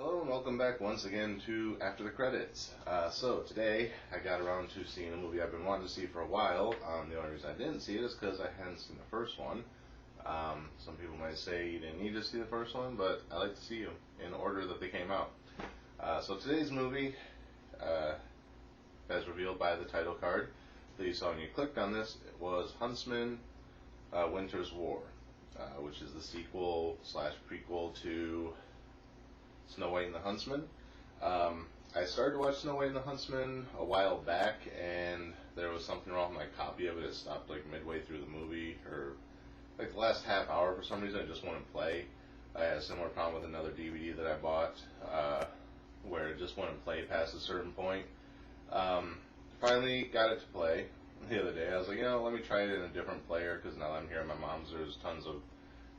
Hello and welcome back once again to After the Credits. So today I got around to seeing a movie I've been wanting to see for a while. The only reason I didn't see it is because I hadn't seen the first one. Some people might say you didn't need to see the first one, but I like to see them in order that they came out. So today's movie, as revealed by the title card that you saw when you clicked on this, it was Huntsman, Winter's War, which is the sequel slash prequel to Snow White and the Huntsman. I started to watch Snow White and the Huntsman a while back, and there was something wrong with my copy of it. It stopped like midway through the movie, or like the last half hour for some reason. It just wouldn't play. I had a similar problem with another DVD that I bought, where it just wouldn't play past a certain point. Finally got it to play the other day. I was like, let me try it in a different player, because now that I'm here at my mom's, there's tons of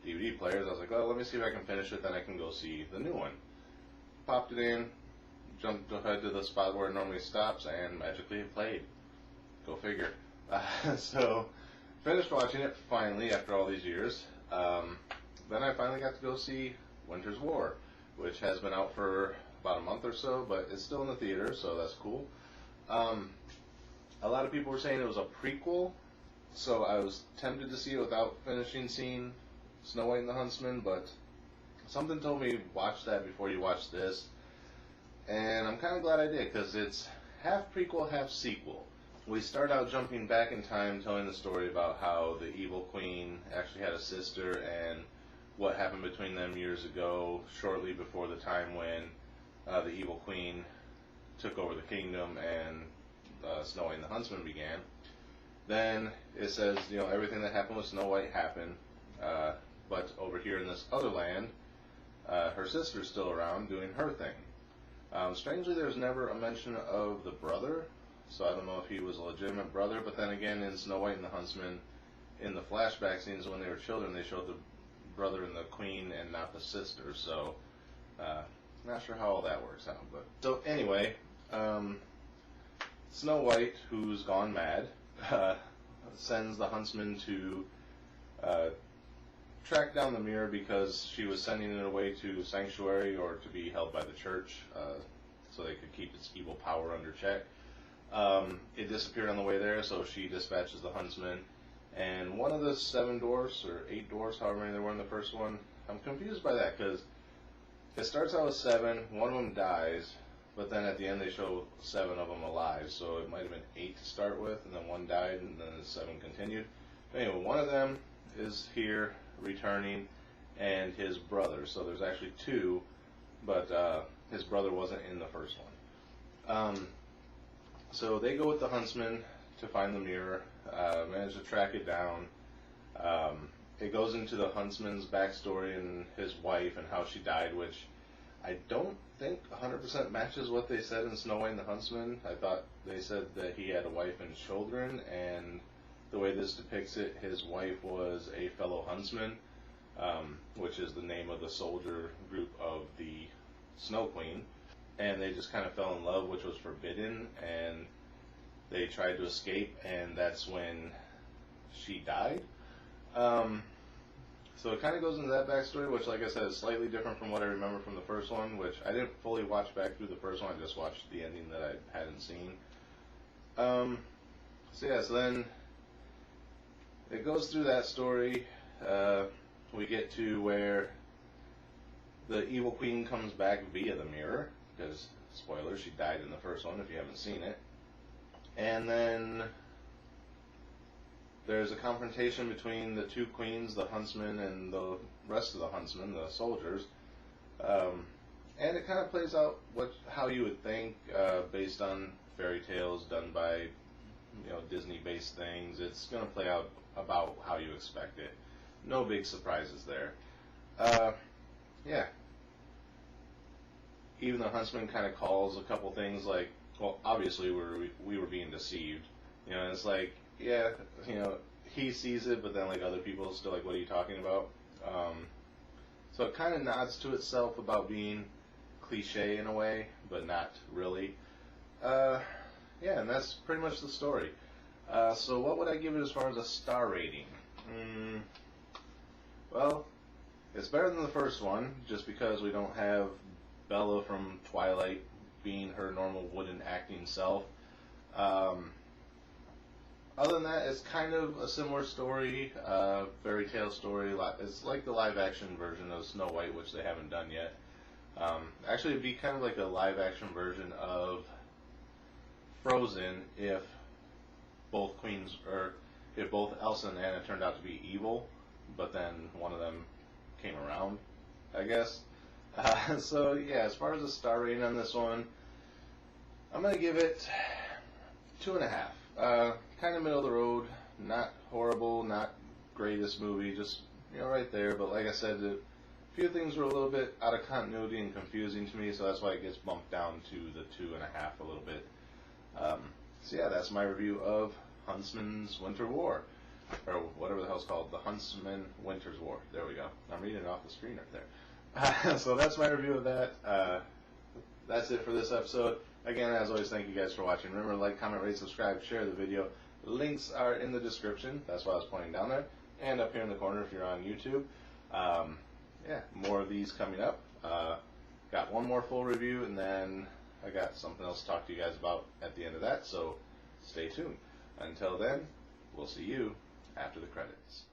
DVD players. I was like, well, let me see if I can finish it, then I can go see the new one. Popped it in, jumped ahead to the spot where it normally stops, and magically it played. Go figure. So, finished watching it finally after all these years. Then I finally got to go see Winter's War, which has been out for about a month or so, but it's still in the theater, so that's cool. A lot of people were saying it was a prequel, so I was tempted to see it without finishing seeing Snow White and the Huntsman, but something told me watch that before you watch this, and I'm kind of glad I did, because it's half prequel, half sequel. We start out jumping back in time, telling the story about how the evil queen actually had a sister, and what happened between them years ago, shortly before the time when the evil queen took over the kingdom and Snow White and the Huntsman began. Then it says, everything that happened with Snow White happened, but over here in this other land, her sister's still around doing her thing. Strangely, there's never a mention of the brother, so I don't know if he was a legitimate brother, but then again, in Snow White and the Huntsman, in the flashback scenes when they were children, they showed the brother and the queen and not the sister, so not sure how all that works out. But so anyway, Snow White, who's gone mad, sends the Huntsman to track down the mirror because she was sending it away to sanctuary or to be held by the church, so they could keep its evil power under check. It disappeared on the way there, so she dispatches the Huntsman, and one of the 7 dwarfs, or 8 dwarfs, however many there were in the first one, I'm confused by that, because it starts out with 7, one of them dies, but then at the end they show 7 of them alive, so it might have been 8 to start with, and then 1 died, and then the 7 continued. But anyway, one of them is here, returning, and his brother. So there's actually 2, but his brother wasn't in the first one. So they go with the Huntsman to find the mirror, manage to track it down. It goes into the Huntsman's backstory and his wife and how she died, which I don't think 100% matches what they said in Snow White and the Huntsman. I thought they said that he had a wife and children, and the way this depicts it, his wife was a fellow huntsman, which is the name of the soldier group of the Snow Queen, and they just kind of fell in love, which was forbidden, and they tried to escape, and that's when she died. So it kind of goes into that backstory, which, like I said, is slightly different from what I remember from the first one, which I didn't fully watch back through the first one. I just watched the ending that I hadn't seen. So then it goes through that story. We get to where the evil queen comes back via the mirror, because, spoilers, she died in the first one if you haven't seen it. And then there's a confrontation between the 2 queens, the Huntsman and the rest of the Huntsmen, the soldiers. And it kind of plays out how you would think, based on fairy tales done by Disney-based things. It's going to play out about how you expect it. No big surprises there. Yeah. Even the Huntsman kind of calls a couple things like, well, obviously we were being deceived. It's like, yeah, he sees it, but then like other people still like, what are you talking about? So it kind of nods to itself about being cliche in a way, but not really. Yeah, and that's pretty much the story. So what would I give it as far as a star rating? Well, it's better than the first one, just because we don't have Bella from Twilight being her normal wooden acting self. Other than that, it's kind of a similar story, fairy tale story. It's like the live action version of Snow White, which they haven't done yet. Actually, it'd be kind of like a live action version of Frozen if both queens, or if both Elsa and Anna turned out to be evil, but then one of them came around, I guess. So yeah, as far as the star rating on this one, I'm gonna give it 2.5. Kind of middle of the road, not horrible, not greatest movie, just right there. But like I said, a few things were a little bit out of continuity and confusing to me, so that's why it gets bumped down to the 2.5 a little bit. So yeah, that's my review of Huntsman's Winter War, or whatever the hell it's called, the Huntsman Winter's War. There we go. I'm reading it off the screen right there. So that's my review of that. That's it for this episode. Again, as always, thank you guys for watching. Remember to like, comment, rate, subscribe, share the video. Links are in the description. That's why I was pointing down there. And up here in the corner if you're on YouTube. Yeah, more of these coming up. Got one more full review, and then I got something else to talk to you guys about at the end of that, so stay tuned. Until then, we'll see you after the credits.